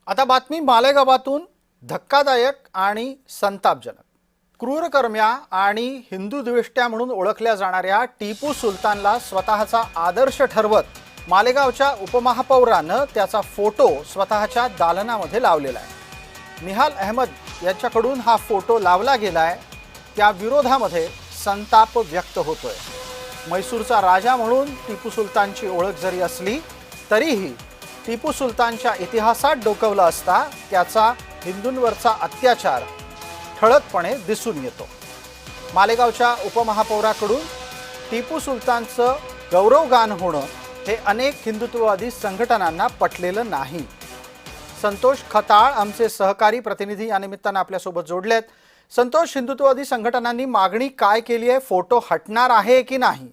आता बातमी मालेगावातून धक्कादायक आणि संतापजनक। क्रूरकर्म्या आणि हिंदू द्वेष्ट्या म्हणून ओळखल्या जाणाऱ्या टिपू सुलतानला स्वतःचा आदर्श ठरवत मालेगावच्या उपमहापौरानं त्याचा फोटो स्वतःच्या दालनामध्ये लावलेला आहे। निहाल अहमद यांच्याकडून हा फोटो लावला गेलाय, त्या विरोधामध्ये संताप व्यक्त होतोय। मैसूरचा राजा म्हणून टिपू सुलतानची ओळख जरी असली तरीही टिपू सुलतानच्या इतिहासात डोकवला असता त्याचा हिंदूंवरचा अत्याचार ठळकपणे दिसून येतो। मालेगावच्या उपमहापौराकडून टिपू सुलतानचं गौरवगान होणं हे अनेक हिंदुत्ववादी संघटनांना पटलेलं नाही। संतोष खताळ आमचे सहकारी प्रतिनिधी या निमित्तानं आपल्यासोबत जोडलेत। संतोष, हिंदुत्ववादी संघटनांनी मागणी काय केली आहे? फोटो हटणार आहे की नाही?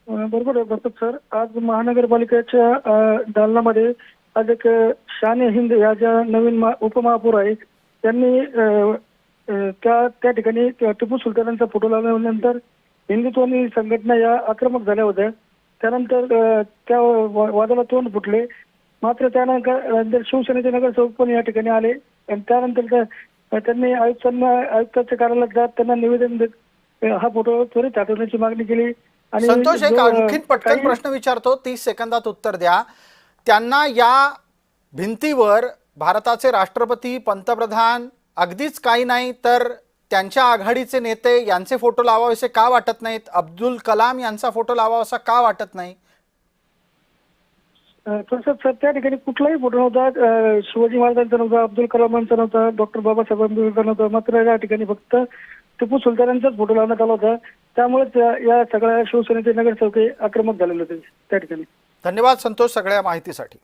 बरोबर आहे बसत सर। आज महानगरपालिकेच्या दालनामध्ये आज एक शान हिंद या ज्या नवीन उपमहापौर आहेत त्यांनी त्या ठिकाणी टिपू सुलतानांचा फोटो लावल्यानंतर हिंदुत्ववादी संघटना या आक्रमक झाल्या होत्या। त्यानंतर त्या वादाला तोंड फुटले। मात्र त्यानंतर शिवसेनेचे नगरसेवक पण या ठिकाणी आले आणि त्यानंतर त्यांनी आयुक्ताच्या कार्यालयात जात त्यांना निवेदन देत हा फोटो त्वरित हटवण्याची मागणी केली। संतोष, एक आणखीन पटकन प्रश्न विचारतो, 30 सेकंदात उत्तर द्या। त्यांना या भिंतीवर भारताचे राष्ट्रपती, पंतप्रधान, अगदीच काही नाही तर त्यांच्या आघाडीचे नेते यांचे फोटो लावावेसे का वाटत नाहीत? अब्दुल कलाम यांचा फोटो लावावासा का वाटत नाही? तसंच सर त्या ठिकाणी कुठलाही फोटो नव्हता। शिवाजी महाराजांचा नव्हता, अब्दुल कलामांचा नव्हता, डॉक्टर बाबासाहेब आंबेडकरांचा नव्हता। मात्र या ठिकाणी फक्त टिपू सुलतानांचाच फोटो लावण्यात आला होता। त्यामुळेच या सगळ्या शिवसेनेचे नगरसेवक आक्रमक झालेले होते त्या ठिकाणी। धन्यवाद संतोष सगळ्या माहितीसाठी।